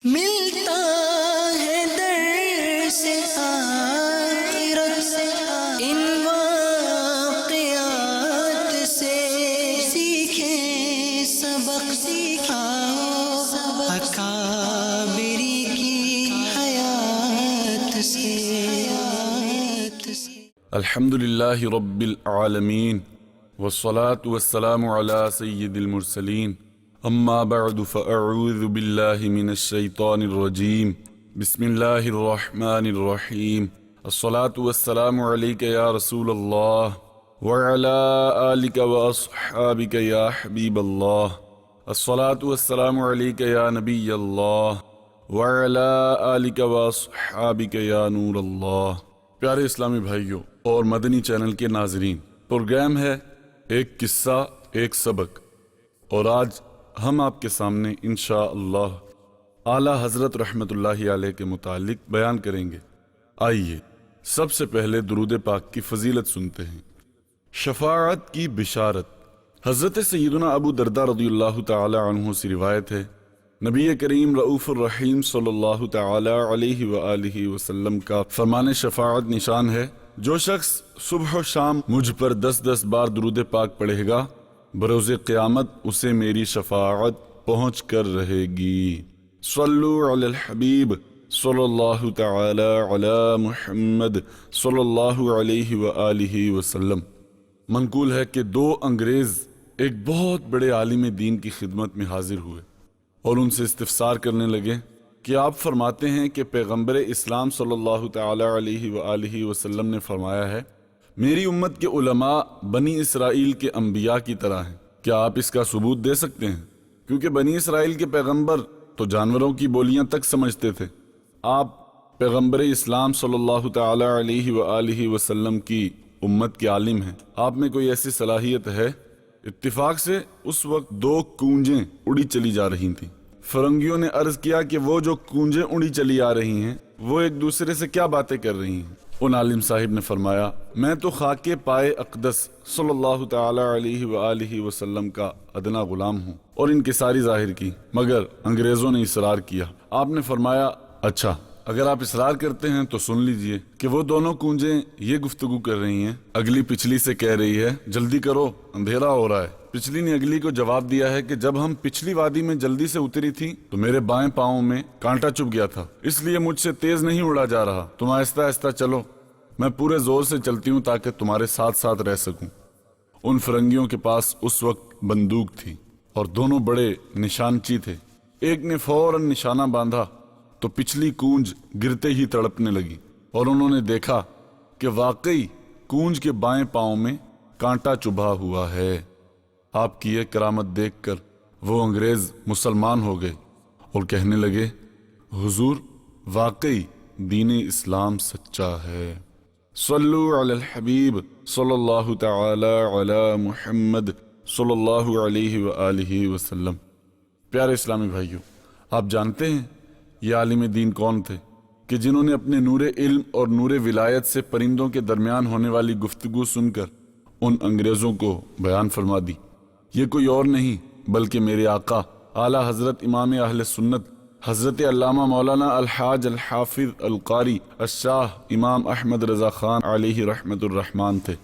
ملتا ہے در سے آخرت ان واقعات سے، سیکھیں سبق سکھاؤ اکابری کی حیات سے۔ الحمد للہ رب العالمین والصلاة والسلام على سید المرسلین، اما بعد فاعوذ باللہ من الشیطان الرجیم، بسم اللہ الرحمن الرحیم، الصلاة والسلام علیک یا رسول اللہ وعلى آلک واصحابک یا حبیب اللہ، الصلاة والسلام علیک یا نبی اللہ وعلى آلک واصحابک یا نور اللہ۔ پیارے اسلامی بھائیوں اور مدنی چینل کے ناظرین، پروگرام ہے ایک قصہ ایک سبق، اور آج ہم آپ کے سامنے انشاءاللہ اعلیٰ حضرت رحمت اللہ علیہ کے متعلق بیان کریں گے۔ آئیے سب سے پہلے درود پاک کی فضیلت سنتے ہیں۔ شفاعت کی بشارت۔ حضرت سیدنا ابو درداء رضی اللہ تعالی عنہ سے روایت ہے، نبی کریم رؤوف الرحیم صلی اللہ تعالی علیہ وآلہ وسلم کا فرمان شفاعت نشان ہے، جو شخص صبح و شام مجھ پر 10 بار درود پاک پڑھے گا، بروز قیامت اسے میری شفاعت پہنچ کر رہے گی۔ صلو علی الحبیب صلی اللہ تعالی علی محمد صلی اللہ علیہ وآلہ وسلم۔ منقول ہے کہ 2 انگریز ایک بہت بڑے عالم دین کی خدمت میں حاضر ہوئے اور ان سے استفسار کرنے لگے کہ آپ فرماتے ہیں کہ پیغمبر اسلام صلی اللہ تعالی علیہ وآلہ وسلم نے فرمایا ہے، میری امت کے علماء بنی اسرائیل کے انبیاء کی طرح ہیں، کیا آپ اس کا ثبوت دے سکتے ہیں؟ کیونکہ بنی اسرائیل کے پیغمبر تو جانوروں کی بولیاں تک سمجھتے تھے، آپ پیغمبر اسلام صلی اللہ تعالی علیہ وآلہ وسلم کی امت کے عالم ہیں، آپ میں کوئی ایسی صلاحیت ہے؟ اتفاق سے اس وقت 2 کونجیں اڑی چلی جا رہی تھیں۔ فرنگیوں نے عرض کیا کہ وہ جو کونجیں اڑی چلی آ رہی ہیں وہ ایک دوسرے سے کیا باتیں کر رہی ہیں؟ ان عالم صاحب نے فرمایا، میں تو خاک پائے اقدس صلی اللہ تعالی علیہ وآلہ وسلم کا ادنا غلام ہوں، اور ان کی ساری ظاہر کی، مگر انگریزوں نے اصرار کیا۔ آپ نے فرمایا، اچھا اگر آپ اصرار کرتے ہیں تو سن لیجئے کہ وہ دونوں کونجیں یہ گفتگو کر رہی ہیں، اگلی پچھلی سے کہہ رہی ہے جلدی کرو اندھیرا ہو رہا ہے۔ پچھلی نے اگلی کو جواب دیا ہے کہ جب ہم پچھلی وادی میں جلدی سے اتری تھی تو میرے بائیں پاؤں میں کانٹا چبھ گیا تھا، اس لیے مجھ سے تیز نہیں اڑا جا رہا، تم آہستہ آہستہ چلو، میں پورے زور سے چلتی ہوں تاکہ تمہارے ساتھ ساتھ رہ سکوں۔ ان فرنگیوں کے پاس اس وقت بندوق تھی اور دونوں بڑے نشانچی تھے، ایک نے فوراً نشانہ باندھا تو پچھلی کونج گرتے ہی تڑپنے لگی، اور انہوں نے دیکھا کہ واقعی کونج کے بائیں پاؤں میں کانٹا چبھا ہوا ہے۔ آپ کی یہ کرامت دیکھ کر وہ انگریز مسلمان ہو گئے اور کہنے لگے، حضور واقعی دین اسلام سچا ہے۔ صلو علی الحبیب صلی اللہ تعالی علی محمد صلی اللہ علیہ وآلہ وسلم۔ پیارے اسلامی بھائیوں، آپ جانتے ہیں یہ عالم دین کون تھے کہ جنہوں نے اپنے نور علم اور نور ولایت سے پرندوں کے درمیان ہونے والی گفتگو سن کر ان انگریزوں کو بیان فرما دی؟ یہ کوئی اور نہیں بلکہ میرے آقا اعلیٰ حضرت امام اہل سنت حضرت علامہ مولانا الحاج الحافظ القاری الشاہ امام احمد رضا خان علیہ رحمت الرحمن تھے۔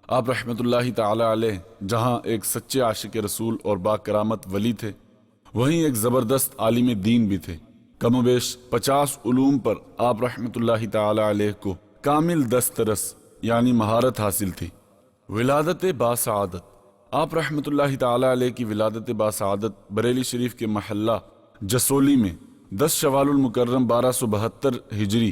آپ رحمت اللہ تعالی علیہ جہاں ایک سچے عاشق رسول اور با کرامت ولی تھے، وہیں ایک زبردست عالم دین بھی تھے۔ کم و بیش 50 علوم پر آپ رحمت اللہ تعالی علیہ کو کامل دسترس یعنی مہارت حاصل تھی۔ ولادت باسعادت۔ آپ رحمت اللہ تعالی علیہ کی ولادت باسعادت بریلی شریف کے محلہ جسولی میں 10 شوال المکرم 1272 ہجری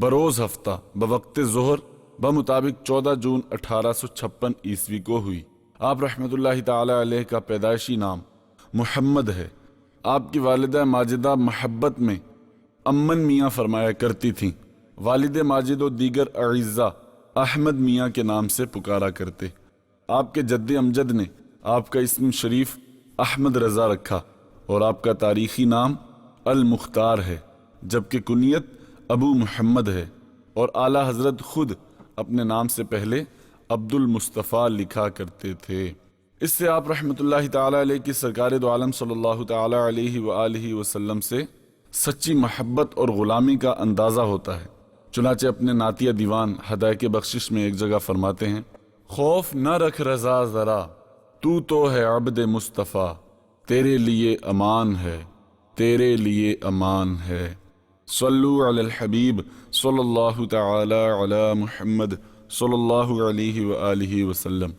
بروز ہفتہ بوقت ظہر بمطابق 14 جون 1856 عیسوی کو ہوئی۔ آپ رحمت اللہ تعالی علیہ کا پیدائشی نام محمد ہے۔ آپ کی والدہ ماجدہ محبت میں امن میاں فرمایا کرتی تھیں، والد ماجد و دیگر اعزاء احمد میاں کے نام سے پکارا کرتے۔ آپ کے جد امجد نے آپ کا اسم شریف احمد رضا رکھا اور آپ کا تاریخی نام المختار ہے، جبکہ کنیت ابو محمد ہے، اور اعلیٰ حضرت خود اپنے نام سے پہلے عبد المصطفیٰ لکھا کرتے تھے۔ اس سے آپ رحمت اللہ تعالی علیہ کی سرکار دو عالم صلی اللہ تعالی علیہ وآلہ وسلم سے سچی محبت اور غلامی کا اندازہ ہوتا ہے۔ چنانچہ اپنے نعتیہ دیوان ہدایت بخشش میں ایک جگہ فرماتے ہیں، خوف نہ رکھ رضا ذرا، تو ہے عبد مصطفیٰ، تیرے لیے امان ہے، تیرے لیے امان ہے۔ صلو علی الحبیب صلی اللہ تعالی علی محمد صلی اللہ علیہ وآلہ وسلم۔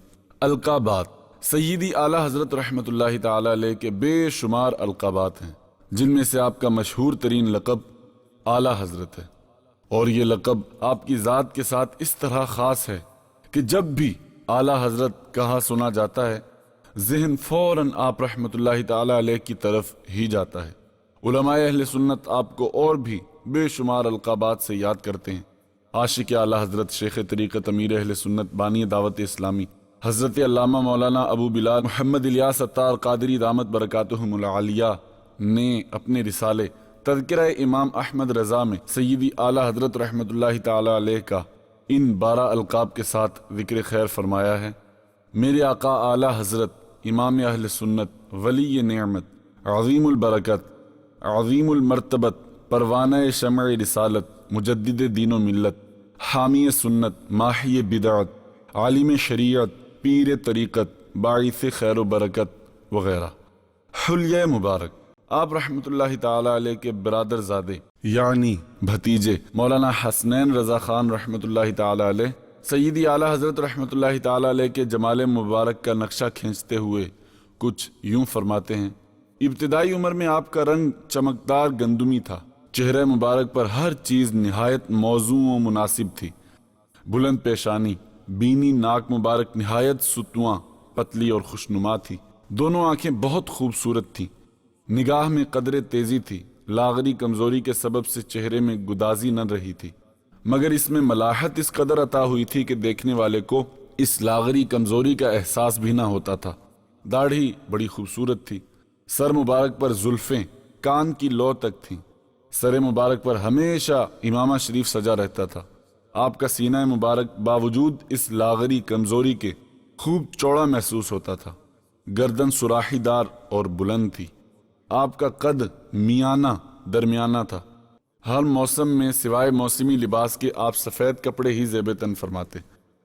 القابات، سیدی اعلیٰ حضرت رحمۃ اللہ تعالی علیہ کے بے شمار القابات ہیں، جن میں سے آپ کا مشہور ترین لقب اعلیٰ حضرت ہے، اور یہ لقب آپ کی ذات کے ساتھ اس طرح خاص ہے کہ جب بھی اعلیٰ حضرت کہا سنا جاتا ہے، ذہن فوراً آپ رحمۃ اللہ تعالی علیہ کی طرف ہی جاتا ہے۔ علماء اہل سنت آپ کو اور بھی بے شمار القابات سے یاد کرتے ہیں۔ عاشق اعلیٰ حضرت شیخ طریقت امیر اہل سنت بانی دعوت اسلامی حضرت علامہ مولانا ابو بلال محمد الیاس اتار قادری دامت برکاتہم العالیہ نے اپنے رسالے تذکرہ امام احمد رضا میں سیدی اعلیٰ حضرت رحمۃ اللہ تعالی علیہ کا ان 12 القاب کے ساتھ ذکر خیر فرمایا ہے۔ میرے آقا اعلیٰ حضرت امام اہل سنت ولی نعمت عظیم البرکت عظیم المرتبت پروانہ شمع رسالت مجدد دین و ملت حامی سنت ماحی بدعت عالم شریعت پیر طریقت باعث خیر و برکت وغیرہ، حلیہ مبارک آپ رحمۃ اللہ تعالی علیہ کے برادر زادے یعنی بھتیجے مولانا حسنین رضا خان رحمۃ اللہ تعالی علیہ سیدی اعلیٰ حضرت رحمۃ اللہ تعالی علیہ کے جمال مبارک کا نقشہ کھینچتے ہوئے کچھ یوں فرماتے ہیں، ابتدائی عمر میں آپ کا رنگ چمکدار گندمی تھا، چہرہ مبارک پر ہر چیز نہایت موزوں و مناسب تھی، بلند پیشانی، بینی، ناک مبارک نہایت ستواں، پتلی اور خوشنما تھی، دونوں آنکھیں بہت خوبصورت تھیں، نگاہ میں قدر تیزی تھی، لاغری کمزوری کے سبب سے چہرے میں گدازی نہ رہی تھی، مگر اس میں ملاحت اس قدر عطا ہوئی تھی کہ دیکھنے والے کو اس لاغری کمزوری کا احساس بھی نہ ہوتا تھا۔ داڑھی بڑی خوبصورت تھی، سر مبارک پر زلفیں کان کی لو تک تھیں، سر مبارک پر ہمیشہ امامہ شریف سجا رہتا تھا، آپ کا سینہ مبارک باوجود اس لاغری کمزوری کے خوب چوڑا محسوس ہوتا تھا، گردن سراحی دار اور بلند تھی، آپ کا قد میانہ درمیانہ تھا، ہر موسم میں سوائے موسمی لباس کے آپ سفید کپڑے ہی زیب تن فرماتے،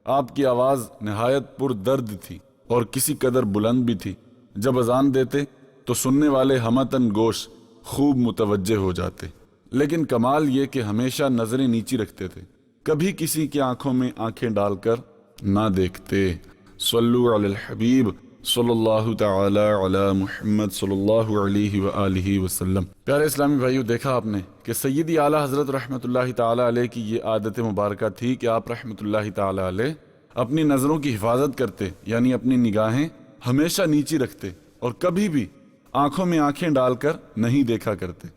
آپ کی آواز نہایت پر درد تھی اور کسی قدر بلند بھی تھی، جب اذان دیتے تو سننے والے ہمتن گوش خوب متوجہ ہو جاتے، لیکن کمال یہ کہ ہمیشہ نظریں نیچی رکھتے تھے، کبھی کسی کی آنکھوں میں آنکھیں ڈال کر نہ دیکھتے۔ صلو علی الحبیب صلی اللہ تعالی علی محمد صلی اللہ علیہ وآلہ وسلم۔ پیارے اسلامی بھائیو، دیکھا آپ نے کہ سیدی اعلیٰ حضرت رحمۃ اللہ تعالی علیہ کی یہ عادت مبارکہ تھی کہ آپ رحمۃ اللہ تعالی علیہ اپنی نظروں کی حفاظت کرتے، یعنی اپنی نگاہیں ہمیشہ نیچی رکھتے اور کبھی بھی آنکھوں میں آنکھیں ڈال کر نہیں دیکھا کرتے،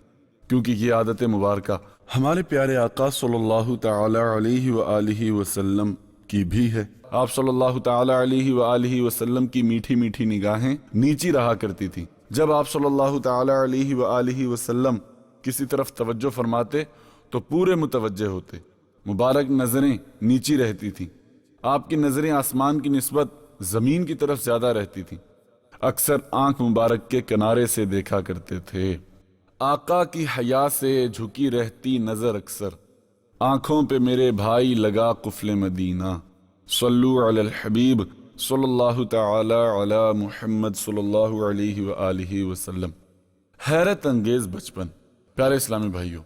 کیونکہ یہ عادت مبارکہ ہمارے پیارے آقا صلی اللہ تعالی علیہ وآلہ وسلم کی بھی ہے۔ آپ صلی اللہ تعالی علیہ وآلہ وسلم کی میٹھی میٹھی نگاہیں نیچی رہا کرتی تھیں، جب آپ صلی اللہ تعالی علیہ وآلہ وسلم کسی طرف توجہ فرماتے تو پورے متوجہ ہوتے، مبارک نظریں نیچی رہتی تھیں، آپ کی نظریں آسمان کی نسبت زمین کی طرف زیادہ رہتی تھیں، اکثر آنکھ مبارک کے کنارے سے دیکھا کرتے تھے۔ آقا کی حیا سے جھکی رہتی نظر اکثر، آنکھوں پہ میرے بھائی لگا قفل مدینہ، صلو علی الحبیب صلی اللہ تعالی علی محمد صلی اللہ علیہ وآلہ وسلم۔ حیرت انگیز بچپن۔ پیارے اسلامی بھائیوں،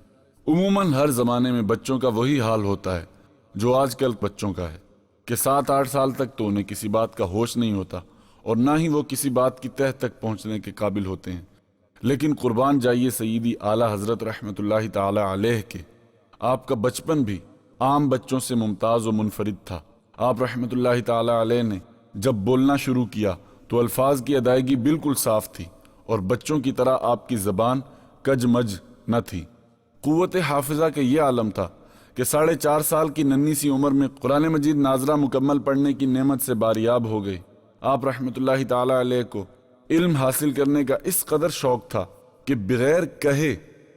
عموماً ہر زمانے میں بچوں کا وہی حال ہوتا ہے جو آج کل بچوں کا ہے کہ 7-8 سال تک تو انہیں کسی بات کا ہوش نہیں ہوتا اور نہ ہی وہ کسی بات کی تہ تک پہنچنے کے قابل ہوتے ہیں، لیکن قربان جائیے سیدی اعلیٰ حضرت رحمۃ اللہ تعالی علیہ کے، آپ کا بچپن بھی عام بچوں سے ممتاز و منفرد تھا۔ آپ رحمۃ اللہ تعالی علیہ نے جب بولنا شروع کیا تو الفاظ کی ادائیگی بالکل صاف تھی اور بچوں کی طرح آپ کی زبان کج مج نہ تھی۔ قوت حافظہ کا یہ عالم تھا کہ 4.5 سال کی ننھی سی عمر میں قرآن مجید ناظرہ مکمل پڑھنے کی نعمت سے باریاب ہو گئی۔ آپ رحمۃ اللہ تعالی علیہ کو علم حاصل کرنے کا اس قدر شوق تھا کہ بغیر کہے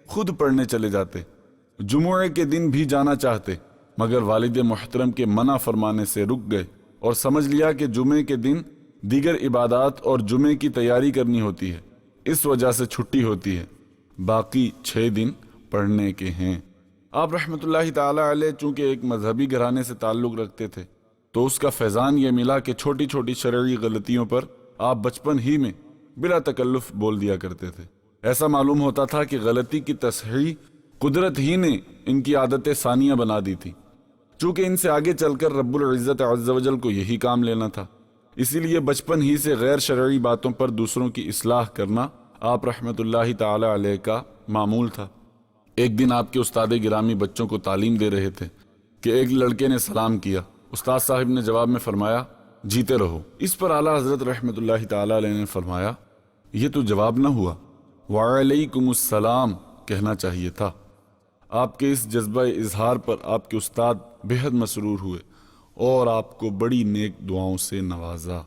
خود پڑھنے چلے جاتے، جمعے کے دن بھی جانا چاہتے، مگر والد محترم کے منع فرمانے سے رک گئے اور سمجھ لیا کہ جمعے کے دن دیگر عبادات اور جمعے کی تیاری کرنی ہوتی ہے، اس وجہ سے چھٹی ہوتی ہے۔ باقی 6 دن پڑھنے کے ہیں۔ آپ رحمۃ اللہ تعالی علیہ چونکہ ایک مذہبی گھرانے سے تعلق رکھتے تھے تو اس کا فیضان یہ ملا کہ چھوٹی چھوٹی شرعی غلطیوں پر آپ بچپن ہی میں بلا تکلف بول دیا کرتے تھے۔ ایسا معلوم ہوتا تھا کہ غلطی کی تصحیح قدرت ہی نے ان کی عادت ثانیہ بنا دی تھی، چونکہ ان سے آگے چل کر رب العزت عز و جل کو یہی کام لینا تھا، اسی لیے بچپن ہی سے غیر شرعی باتوں پر دوسروں کی اصلاح کرنا آپ رحمۃ اللہ تعالی علیہ کا معمول تھا۔ ایک دن آپ کے استاد گرامی بچوں کو تعلیم دے رہے تھے کہ ایک لڑکے نے سلام کیا۔ استاد صاحب نے جواب میں فرمایا جیتے رہو۔ اس پر اعلیٰ حضرت رحمۃ اللہ تعالی علیہ نے فرمایا یہ تو جواب نہ ہوا، وعلیکم السلام کہنا چاہیے تھا۔ آپ کے اس جذبہ اظہار پر آپ کے استاد بہت مسرور ہوئے اور آپ کو بڑی نیک دعاؤں سے نوازا۔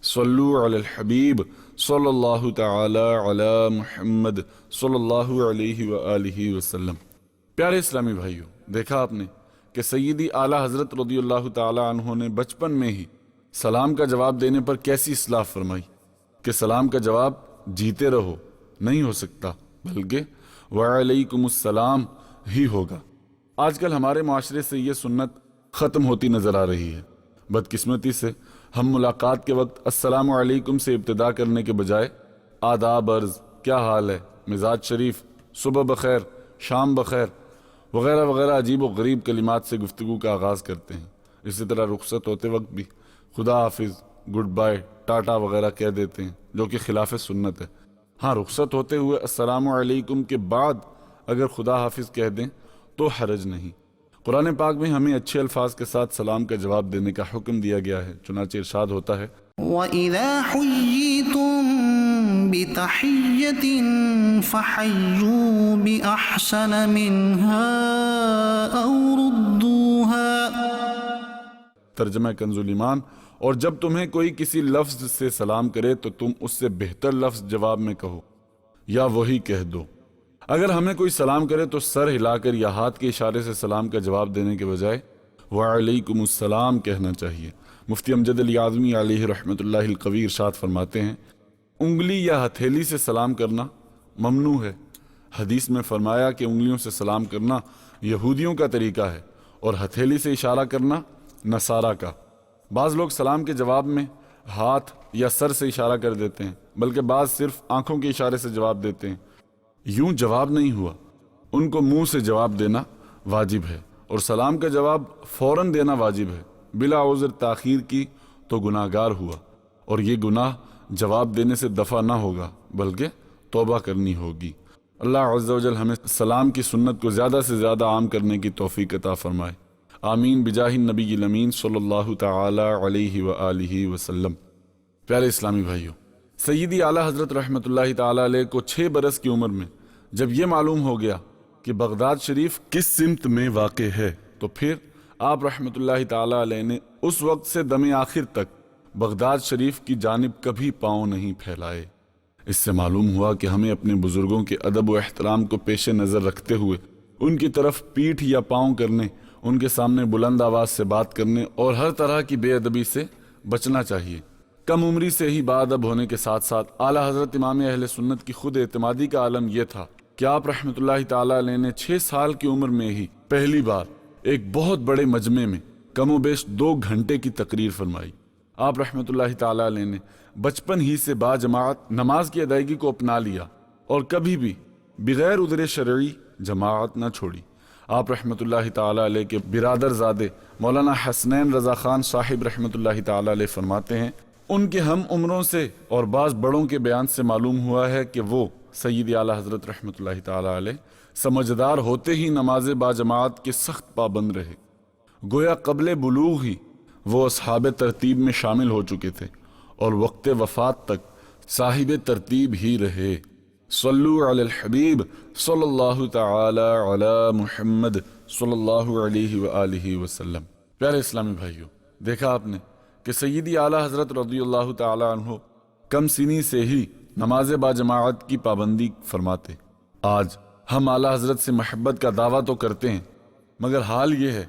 صلو علی الحبیب صلی اللہ تعالی علی محمد صلی اللہ علیہ وآلہ وسلم۔ پیارے اسلامی بھائیوں، دیکھا آپ نے کہ سیدی اعلیٰ حضرت رضی اللہ تعالی عنہ نے بچپن میں ہی سلام کا جواب دینے پر کیسی اصلاح فرمائی کہ سلام کا جواب جیتے رہو نہیں ہو سکتا بلکہ وعلیکم السلام ہی ہوگا۔ آج کل ہمارے معاشرے سے یہ سنت ختم ہوتی نظر آ رہی ہے۔ بدقسمتی سے ہم ملاقات کے وقت السلام علیکم سے ابتدا کرنے کے بجائے آداب عرض، کیا حال ہے، مزاج شریف، صبح بخیر، شام بخیر وغیرہ وغیرہ عجیب و غریب کلمات سے گفتگو کا آغاز کرتے ہیں۔ اسی طرح رخصت ہوتے وقت بھی خدا حافظ، گڈ بائے، ٹاٹا وغیرہ کہہ دیتے ہیں، جو کہ خلاف سنت ہے۔ ہاں، رخصت ہوتے ہوئے السلام علیکم کے بعد اگر خدا حافظ کہہ دیں تو حرج نہیں۔ قرآن پاک میں ہمیں اچھے الفاظ کے ساتھ سلام کا جواب دینے کا حکم دیا گیا ہے، چنانچہ ارشاد ہوتا ہے وَإِذَا حُيِّيتُم بِتَحِيَّةٍ فَحَيُّوا بِأَحْسَنَ مِنْهَا أَوْ رُدُّوهَا۔ ترجمہ کنز الایمان، اور جب تمہیں کوئی کسی لفظ سے سلام کرے تو تم اس سے بہتر لفظ جواب میں کہو یا وہی کہہ دو۔ اگر ہمیں کوئی سلام کرے تو سر ہلا کر یا ہاتھ کے اشارے سے سلام کا جواب دینے کے بجائے وعلیکم السلام کہنا چاہیے۔ مفتی امجد علی اعظمی علیہ رحمۃ اللہ القوی ارشاد فرماتے ہیں انگلی یا ہتھیلی سے سلام کرنا ممنوع ہے۔ حدیث میں فرمایا کہ انگلیوں سے سلام کرنا یہودیوں کا طریقہ ہے اور ہتھیلی سے اشارہ کرنا نصارہ کا۔ بعض لوگ سلام کے جواب میں ہاتھ یا سر سے اشارہ کر دیتے ہیں، بلکہ بعض صرف آنکھوں کے اشارے سے جواب دیتے ہیں۔ یوں جواب نہیں ہوا، ان کو منہ سے جواب دینا واجب ہے، اور سلام کا جواب فوراً دینا واجب ہے۔ بلا عذر تاخیر کی تو گناہ گار ہوا، اور یہ گناہ جواب دینے سے دفع نہ ہوگا بلکہ توبہ کرنی ہوگی۔ اللہ عز و جل ہمیں سلام کی سنت کو زیادہ سے زیادہ عام کرنے کی توفیق عطا فرمائے، آمین بجاہ النبی الامین صلی اللہ تعالی علیہ وآلہ وسلم۔ پیارے اسلامی بھائیوں، سیدی اعلیٰ حضرت رحمۃ اللہ تعالی علیہ کو 6 برس کی عمر میں جب یہ معلوم ہو گیا کہ بغداد شریف کس سمت میں واقع ہے تو پھر آپ رحمۃ اللہ تعالی علیہ نے اس وقت سے دم آخر تک بغداد شریف کی جانب کبھی پاؤں نہیں پھیلائے۔ اس سے معلوم ہوا کہ ہمیں اپنے بزرگوں کے ادب و احترام کو پیش نظر رکھتے ہوئے ان کی طرف پیٹھ یا پاؤں کرنے، ان کے سامنے بلند آواز سے بات کرنے اور ہر طرح کی بے ادبی سے بچنا چاہیے۔ کم عمری سے ہی باادب ہونے کے ساتھ ساتھ اعلیٰ حضرت امام اہل سنت کی خود اعتمادی کا عالم یہ تھا کہ آپ رحمۃ اللہ تعالی علیہ نے 6 سال کی عمر میں ہی پہلی بار ایک بہت بڑے مجمع میں کم و بیش 2 گھنٹے کی تقریر فرمائی۔ آپ رحمۃ اللہ تعالی علیہ نے بچپن ہی سے با جماعت نماز کی ادائیگی کو اپنا لیا اور کبھی بھی بغیر عذر شرعی جماعت نہ چھوڑی۔ آپ رحمۃ اللہ تعالی علیہ کے برادر زادے مولانا حسنین رضا خان صاحب رحمۃ اللہ تعالی علیہ فرماتے ہیں ان کے ہم عمروں سے اور بعض بڑوں کے بیان سے معلوم ہوا ہے کہ وہ سید اعلیٰ حضرت رحمۃ اللہ تعالی علیہ سمجھدار ہوتے ہی نماز با جماعت کے سخت پابند رہے، گویا قبل بلوغ ہی وہ اصحاب ترتیب میں شامل ہو چکے تھے اور وقت وفات تک صاحب ترتیب ہی رہے۔ صلو علی الحبیب صلی اللہ تعالی علی محمد صلی اللہ علیہ وآلہ وسلم۔ پیارے اسلامی بھائیوں، دیکھا آپ نے کہ سیدی اعلیٰ حضرت رضی اللہ تعالی عنہ کم سنی سے ہی نماز با جماعت کی پابندی فرماتے۔ آج ہم اعلیٰ حضرت سے محبت کا دعویٰ تو کرتے ہیں، مگر حال یہ ہے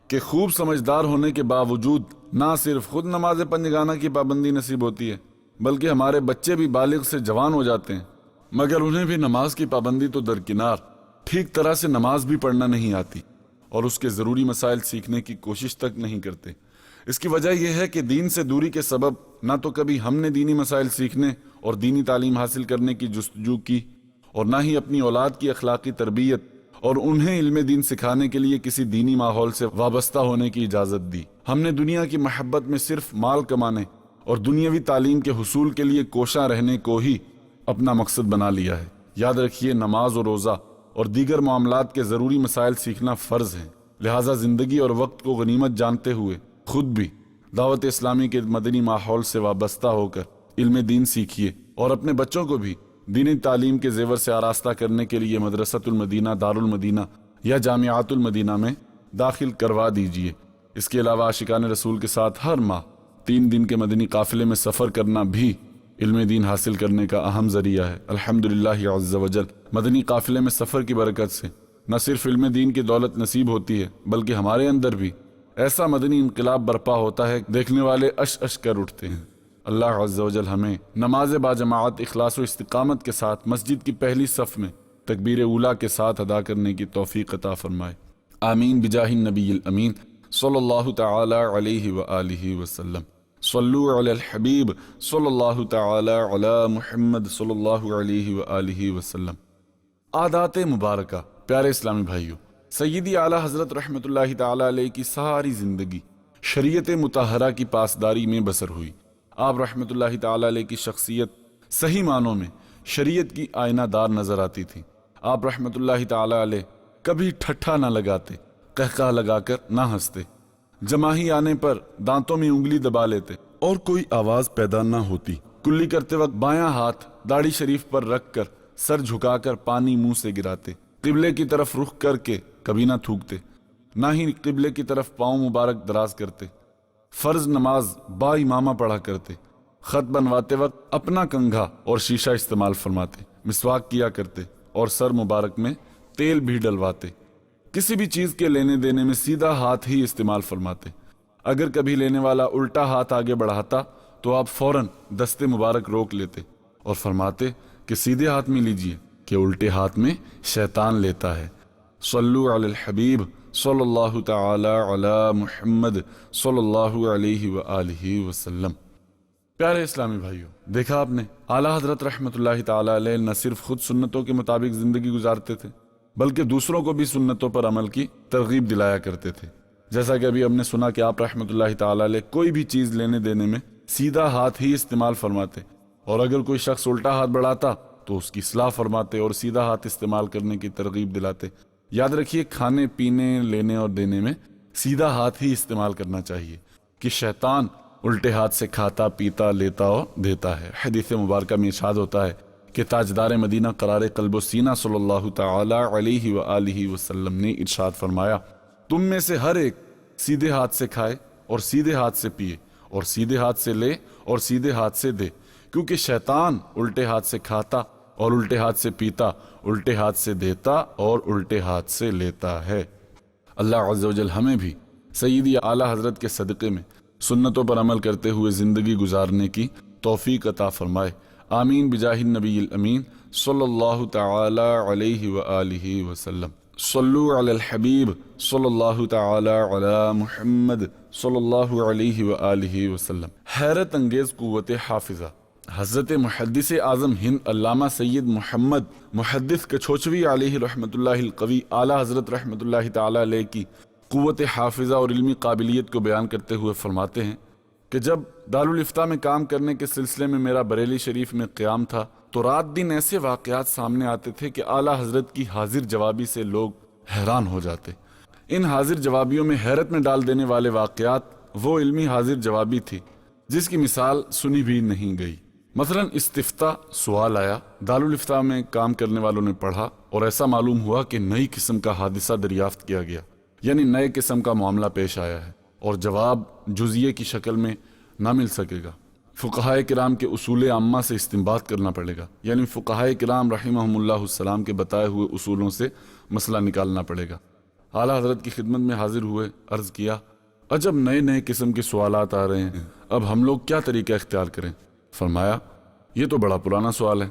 کہ خوب سمجھدار ہونے کے باوجود نہ صرف خود نماز پنجگانہ کی پابندی نصیب ہوتی ہے بلکہ ہمارے بچے بھی بالغ سے جوان ہو جاتے ہیں مگر انہیں بھی نماز کی پابندی تو درکنار ٹھیک طرح سے نماز بھی پڑھنا نہیں آتی اور اس کے ضروری مسائل سیکھنے کی کوشش تک نہیں کرتے۔ اس کی وجہ یہ ہے کہ دین سے دوری کے سبب نہ تو کبھی ہم نے دینی مسائل سیکھنے اور دینی تعلیم حاصل کرنے کی جستجو کی، اور نہ ہی اپنی اولاد کی اخلاقی تربیت اور انہیں علم دین سکھانے کے لیے کسی دینی ماحول سے وابستہ ہونے کی اجازت دی۔ ہم نے دنیا کی محبت میں صرف مال کمانے اور دنیاوی تعلیم کے حصول کے لیے کوشاں رہنے کو ہی اپنا مقصد بنا لیا ہے۔ یاد رکھیے، نماز اور روزہ اور دیگر معاملات کے ضروری مسائل سیکھنا فرض ہیں، لہٰذا زندگی اور وقت کو غنیمت جانتے ہوئے خود بھی دعوت اسلامی کے مدنی ماحول سے وابستہ ہو کر علم دین سیکھیے، اور اپنے بچوں کو بھی دینی تعلیم کے زیور سے آراستہ کرنے کے لیے مدرسۃ المدینہ، دارالمدینہ یا جامعات المدینہ میں داخل کروا دیجیے۔ اس کے علاوہ عاشقان رسول کے ساتھ ہر ماہ 3 دن کے مدنی قافلے میں سفر کرنا بھی علم دین حاصل کرنے کا اہم ذریعہ ہے۔ الحمدللہ عز وجل، مدنی قافلے میں سفر کی برکت سے نہ صرف علم دین کی دولت نصیب ہوتی ہے، بلکہ ہمارے اندر بھی ایسا مدنی انقلاب برپا ہوتا ہے، دیکھنے والے اش اش کر اٹھتے ہیں۔ اللہ عز وجل ہمیں نماز باجماعت اخلاص و استقامت کے ساتھ مسجد کی پہلی صف میں تکبیر اولیٰ کے ساتھ ادا کرنے کی توفیق عطا فرمائے، آمین بجاہ النبی الامین صلی اللہ تعالی علیہ وآلہ وسلم۔ صلو علی الحبیب صلی اللہ تعالی علی محمد صلی اللہ علیہ وآلہ وسلم۔ عادات مبارکہ۔ پیارے اسلامی بھائیوں، سیدی اعلیٰ حضرت رحمۃ اللہ تعالی علیہ کی ساری زندگی شریعت مطہرہ کی پاسداری میں بسر ہوئی۔ آپ رحمۃ اللہ تعالی علیہ کی شخصیت صحیح معنوں میں شریعت کی آئینہ دار نظر آتی تھی۔ آپ رحمۃ اللہ تعالی علیہ کبھی ٹھٹھا نہ لگاتے، قہقہ لگا کر نہ ہنستے، جماہی آنے پر دانتوں میں انگلی دبا لیتے اور کوئی آواز پیدا نہ ہوتی۔ کلی کرتے وقت بایاں ہاتھ داڑھی شریف پر رکھ کر سر جھکا کر پانی منہ سے گراتے، قبلے کی طرف رخ کر کے کبھی نہ تھوکتے، نہ ہی قبلے کی طرف پاؤں مبارک دراز کرتے، فرض نماز با امامہ پڑھا کرتے، خط بنواتے وقت اپنا کنگھا اور شیشہ استعمال فرماتے، مسواک کیا کرتے اور سر مبارک میں تیل بھی ڈلواتے۔ کسی بھی چیز کے لینے دینے میں سیدھا ہاتھ ہی استعمال فرماتے۔ اگر کبھی لینے والا الٹا ہاتھ آگے بڑھاتا تو آپ فوراً دستے مبارک روک لیتے اور فرماتے کہ سیدھے ہاتھ میں لیجئے، کہ الٹے ہاتھ میں شیطان لیتا ہے۔ صلو علی الحبیب صلی اللہ تعالی علی محمد صلی اللہ علیہ وآلہ وسلم۔ پیارے اسلامی بھائیوں، دیکھا آپ نے، اعلیٰ حضرت رحمۃ اللہ تعالی علیہ نہ صرف خود سنتوں کے مطابق زندگی گزارتے تھے بلکہ دوسروں کو بھی سنتوں پر عمل کی ترغیب دلایا کرتے تھے۔ جیسا کہ ابھی ہم نے سنا کہ آپ رحمۃ اللہ تعالی علیہ کوئی بھی چیز لینے دینے میں سیدھا ہاتھ ہی استعمال فرماتے، اور اگر کوئی شخص الٹا ہاتھ بڑھاتا تو اس کی اصلاح فرماتے اور سیدھا ہاتھ استعمال کرنے کی ترغیب دلاتے۔ یاد رکھیے، کھانے پینے، لینے اور دینے میں سیدھا ہاتھ ہی استعمال کرنا چاہیے، کہ شیطان الٹے ہاتھ سے کھاتا، پیتا، لیتا اور دیتا ہے۔ حدیث مبارکہ میں ارشاد ہوتا ہے کہ تاجدار مدینہ قرار قلب و سینہ صلی اللہ تعالی علیہ وآلہ وسلم نے ارشاد فرمایا، تم میں سے ہر ایک سیدھے ہاتھ سے کھائے اور سیدھے ہاتھ سے پیے، اور سیدھے ہاتھ سے لے اور سیدھے ہاتھ سے دے، کیونکہ شیطان الٹے ہاتھ سے کھاتا اور الٹے ہاتھ سے پیتا، الٹے ہاتھ سے دیتا اور الٹے ہاتھ سے لیتا ہے۔ اللہ عز و جل ہمیں بھی سیدی اعلیٰ حضرت کے صدقے میں سنتوں پر عمل کرتے ہوئے زندگی گزارنے کی توفیق عطا فرمائے، آمین بجاہ النبی الامین صلی اللہ تعالی علیہ وآلہ وسلم۔ صلو علی الحبیب صلی اللہ تعالی علی محمد صلی اللہ علیہ وآلہ وسلم۔ حیرت انگیز قوت حافظہ۔ حضرت محدث اعظم ہند علامہ سید محمد محدث کچھوچوی علیہ رحمۃ اللہ القوی اعلیٰ حضرت رحمۃ اللہ تعالی علیہ کی قوت حافظہ اور علمی قابلیت کو بیان کرتے ہوئے فرماتے ہیں کہ جب دارالافتاء میں کام کرنے کے سلسلے میں میرا بریلی شریف میں قیام تھا تو رات دن ایسے واقعات سامنے آتے تھے کہ اعلیٰ حضرت کی حاضر جوابی سے لوگ حیران ہو جاتے۔ ان حاضر جوابیوں میں حیرت میں ڈال دینے والے واقعات وہ علمی حاضر جوابی تھی جس کی مثال سنی بھی نہیں گئی۔ مثلا استفتاء سوال آیا، دارالافتاء میں کام کرنے والوں نے پڑھا اور ایسا معلوم ہوا کہ نئی قسم کا حادثہ دریافت کیا گیا، یعنی نئے قسم کا معاملہ پیش آیا ہے اور جواب جزیے کی شکل میں نہ مل سکے گا۔ فقہائے کرام کے اصول عامہ سے استنباط کرنا پڑے گا، یعنی فقہائے کرام رحمہم اللہ السلام کے بتائے ہوئے اصولوں سے مسئلہ نکالنا پڑے گا۔ اعلیٰ حضرت کی خدمت میں حاضر ہوئے، عرض کیا، عجب نئے نئے قسم کے سوالات آ رہے ہیں، اب ہم لوگ کیا طریقہ اختیار کریں؟ فرمایا، یہ تو بڑا پرانا سوال ہے،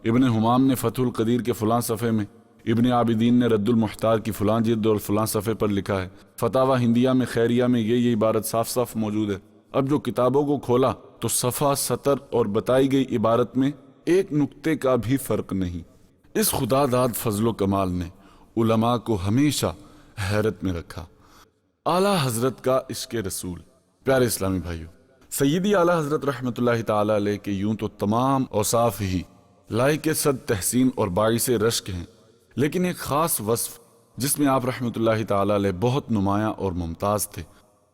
ابن حمام نے فتح القدیر کے فلاں صفحے میں، ابن عابدین نے رد المحتار کی فلاں جلد اور فلاں صفحے پر لکھا ہے، فتاوی ہندیہ میں خیریہ میں یہ عبارت صاف صاف موجود ہے۔ اب جو کتابوں کو کھولا تو صفحہ، سطر اور بتائی گئی عبارت میں ایک نقطے کا بھی فرق نہیں۔ اس خدا داد فضل و کمال نے علماء کو ہمیشہ حیرت میں رکھا۔ اعلیٰ حضرت کا عشق رسول۔ پیارے اسلامی بھائیو، سیدی اعلیٰ حضرت رحمۃ اللہ تعالی علیہ کے یوں تو تمام اوصاف ہی لائق صد تحسین اور باعث رشک ہیں، لیکن ایک خاص وصف جس میں آپ رحمۃ اللہ تعالی علیہ بہت نمایاں اور ممتاز تھے،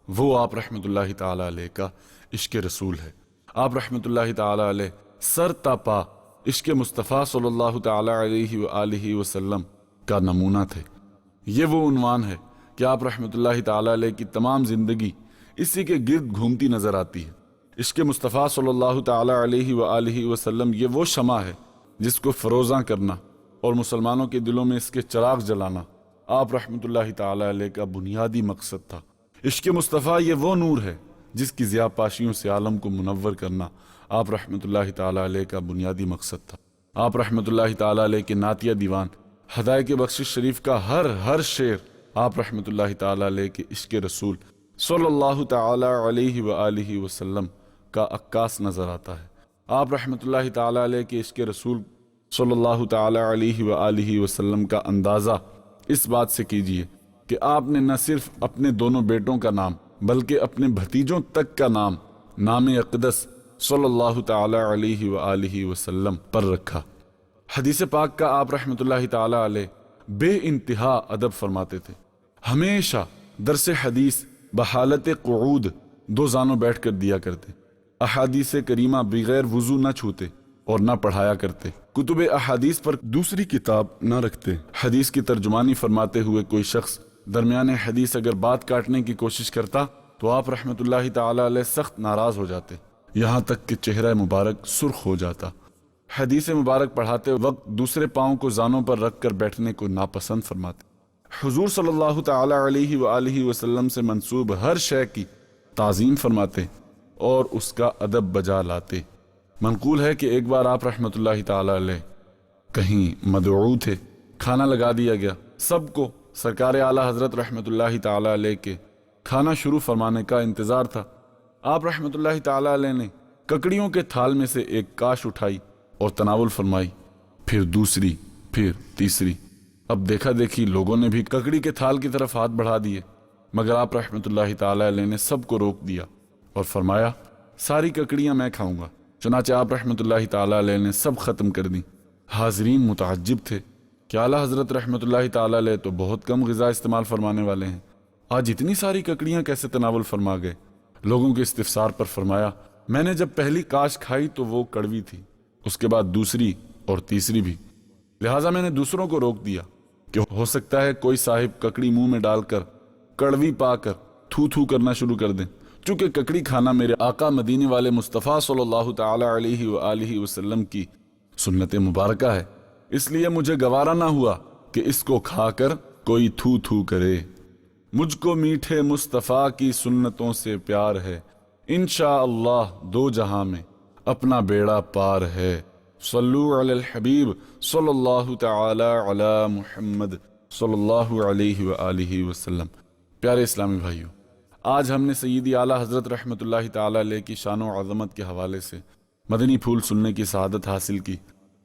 وہ آپ رحمۃ اللہ تعالی علیہ کا عشق رسول ہے۔ آپ رحمۃ اللہ تعالی علیہ سر تا پا عشق مصطفیٰ صلی اللہ تعالی علیہ وآلہ وسلم کا نمونہ تھے۔ یہ وہ عنوان ہے کہ آپ رحمۃ اللہ تعالی علیہ کی تمام زندگی اسی کے گرد گھومتی نظر آتی ہے۔ عشق مصطفیٰ صلی اللہ تعالی علیہ وآلہ وسلم یہ وہ شمع ہے جس کو فروزاں کرنا اور مسلمانوں کے دلوں میں اس کے چراغ جلانا آپ رحمۃ اللہ تعالی علیہ کا بنیادی مقصد تھا۔ عشق مصطفیٰ یہ وہ نور ہے جس کی ضیاء پاشیوں سے عالم کو منور کرنا آپ رحمۃ اللہ تعالی علیہ کا بنیادی مقصد تھا۔ آپ رحمۃ اللہ تعالی علیہ کے نعتیہ دیوان ہدایت بخشش شریف کا ہر شعر آپ رحمۃ اللہ تعالی علیہ کے عشق رسول صلی اللہ تعالی علیہ وآلہ وسلم کا عکاس نظر آتا ہے۔ آپ رحمۃ اللہ تعالی علیہ کے عشق رسول صلی اللہ تعالی علیہ وآلہ وسلم کا اندازہ اس بات سے کیجئے کہ آپ نے نہ صرف اپنے دونوں بیٹوں کا نام بلکہ اپنے بھتیجوں تک کا نام اقدس صلی اللہ تعالی علیہ وآلہ وسلم پر رکھا۔ حدیث پاک کا آپ رحمۃ اللہ تعالی علیہ بے انتہا ادب فرماتے تھے۔ ہمیشہ درس حدیث بحالت قعود دو زانوں بیٹھ کر دیا کرتے، احادیث کریمہ بغیر وضو نہ چھوتے اور نہ پڑھایا کرتے، کتب احادیث پر دوسری کتاب نہ رکھتے۔ حدیث کی ترجمانی فرماتے ہوئے کوئی شخص درمیان حدیث اگر بات کاٹنے کی کوشش کرتا تو آپ رحمۃ اللہ تعالی علیہ سخت ناراض ہو جاتے، یہاں تک کہ چہرہ مبارک سرخ ہو جاتا۔ حدیث مبارک پڑھاتے وقت دوسرے پاؤں کو زانوں پر رکھ کر بیٹھنے کو ناپسند فرماتے۔ حضور صلی اللہ تعالی علیہ وآلہ وسلم سے منسوب ہر شے کی تعظیم فرماتے اور اس کا ادب بجا لاتے۔ منقول ہے کہ ایک بار آپ رحمۃ اللہ تعالی علیہ کہیں مدعو تھے، کھانا لگا دیا گیا، سب کو سرکار اعلیٰ حضرت رحمۃ اللہ تعالی علیہ کے کھانا شروع فرمانے کا انتظار تھا۔ آپ رحمۃ اللہ تعالی علیہ نے ککڑیوں کے تھال میں سے ایک کاش اٹھائی اور تناول فرمائی، پھر دوسری، پھر تیسری۔ اب دیکھا دیکھی لوگوں نے بھی ککڑی کے تھال کی طرف ہاتھ بڑھا دیے، مگر آپ رحمۃ اللہ تعالی علیہ نے سب کو روک دیا اور فرمایا ساری ککڑیاں میں کھاؤں گا۔ چنانچہ آپ رحمۃ اللہ تعالی علیہ نے سب ختم کر دی۔ حاضرین متعجب تھے کہ اعلیٰ حضرت رحمۃ اللہ تعالی علیہ تو بہت کم غذا استعمال فرمانے والے ہیں، آج اتنی ساری ککڑیاں کیسے تناول فرما گئے؟ لوگوں کے استفسار پر فرمایا میں نے جب پہلی کاش کھائی تو وہ کڑوی تھی، اس کے بعد دوسری اور تیسری بھی، لہٰذا میں نے دوسروں کو روک دیا کہ ہو سکتا ہے کوئی صاحب ککڑی منہ میں ڈال کر کڑوی پا کر تھو تھو کرنا شروع کر دیں۔ چونکہ ککڑی کھانا میرے آقا مدینے والے مصطفیٰ صلی اللہ تعالی علیہ وآلہ وسلم کی سنت مبارکہ ہے، اس لیے مجھے گوارا نہ ہوا کہ اس کو کھا کر کوئی تھو تھو کرے۔ مجھ کو میٹھے مصطفیٰ کی سنتوں سے پیار ہے، انشاءاللہ دو جہاں میں اپنا بیڑا پار ہے۔ صلو علی الحبیب صلی اللہ تعالی علی محمد صلی اللہ علیہ وآلہ وسلم۔ پیارے اسلامی بھائیو، آج ہم نے سیدی اعلیٰ حضرت رحمۃ اللہ تعالی علیہ کی شان و عظمت کے حوالے سے مدنی پھول سننے کی سعادت حاصل کی۔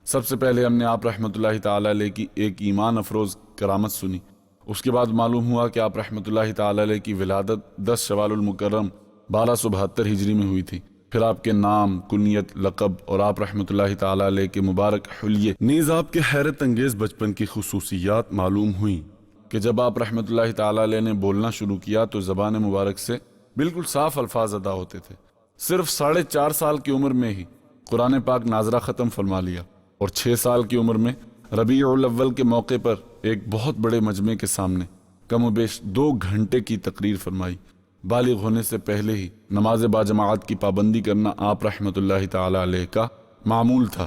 سب سے پہلے ہم نے آپ رحمۃ اللہ تعالی علیہ کی ایک ایمان افروز کرامت سنی، اس کے بعد معلوم ہوا کہ آپ رحمۃ اللہ تعالی علیہ کی ولادت 10 شوال المکرم 1272 ہجری میں ہوئی تھی۔ پھر آپ کے نام، کنیت، لقب اور آپ رحمۃ اللہ تعالی علیہ کے مبارک حلیے نیز آپ کے حیرت انگیز بچپن کی خصوصیات معلوم ہوئیں کہ جب آپ رحمۃ اللہ تعالی علیہ نے بولنا شروع کیا تو زبان مبارک سے بالکل صاف الفاظ ادا ہوتے تھے۔ صرف 4.5 سال کی عمر میں ہی قرآن پاک ناظرہ ختم فرما لیا اور 6 سال کی عمر میں ربیع الاول کے موقع پر ایک بہت بڑے مجمع کے سامنے کم و بیش 2 گھنٹے کی تقریر فرمائی۔ بالغ ہونے سے پہلے ہی نماز باجماعت کی پابندی کرنا آپ رحمۃ اللہ تعالی علیہ کا معمول تھا۔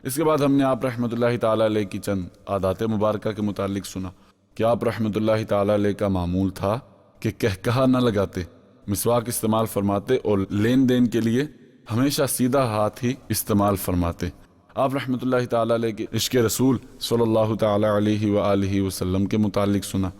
اس کے بعد ہم نے آپ رحمۃ اللہ تعالی علیہ کی چند عادات مبارکہ کے متعلق سنا کہ آپ رحمۃ اللہ تعالی علیہ کا معمول تھا کہ کہا نہ لگاتے، مسواک استعمال فرماتے اور لین دین کے لیے ہمیشہ سیدھا ہاتھ ہی استعمال فرماتے۔ آپ رحمۃ اللہ تعالیٰ علیہ کے عشق رسول صلی اللہ تعالیٰ علیہ وآلہ وسلم کے متعلق سنا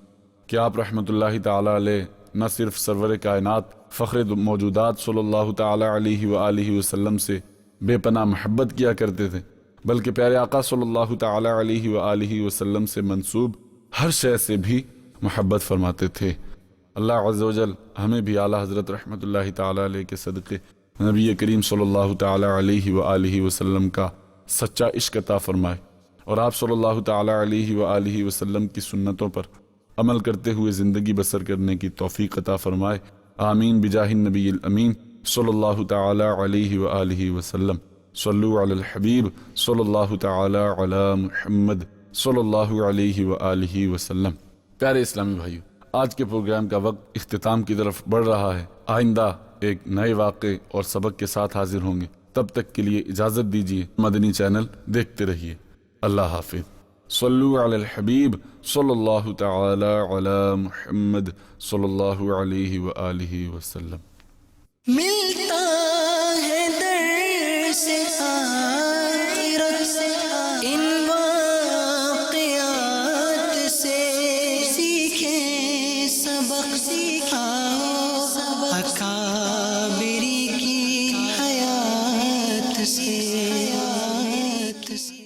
کہ آپ رحمۃ اللہ تعالیٰ علیہ نہ صرف سرور کائنات فخر موجودات صلی اللہ تعالیٰ علیہ وآلہ وسلم سے بے پناہ محبت کیا کرتے تھے، بلکہ پیارے آقا صلی اللہ تعالیٰ علیہ وآلہ وسلم سے منسوب ہر شے سے بھی محبت فرماتے تھے۔ اللہ عز و جل ہمیں بھی اعلیٰ حضرت رحمۃ اللہ تعالیٰ علیہ کے صدقے نبی کریم صلی اللہ تعالیٰ علیہ وآلہ وسلم کا سچا عشق عطا فرمائے، اور آپ صلی اللہ تعالیٰ علیہ وآلہ وسلم کی سنتوں پر عمل کرتے ہوئے زندگی بسر کرنے کی توفیق عطا فرمائے۔ آمین بجاہ النبی الامین صلی اللہ تعالیٰ علیہ وآلہ وسلم۔ صلو علی الحبیب صلی اللہ تعالیٰ علی محمد صلی اللہ علیہ وآلہ وسلم۔ پیارے اسلامی بھائیو، آج کے پروگرام کا وقت اختتام کی طرف بڑھ رہا ہے۔ آئندہ ایک نئے واقعے اور سبق کے ساتھ حاضر ہوں گے، تب تک کے لیے اجازت دیجیے۔ مدنی چینل دیکھتے رہیے۔ اللہ حافظ۔ صلو علی الحبیب صلی اللہ تعالی علی محمد صلی اللہ علیہ وآلہ وسلم۔ ملتا ہے در سے آخرت ان واقعات سے، سیکھیں سبق سکھاؤ اکابری کی حیات سے۔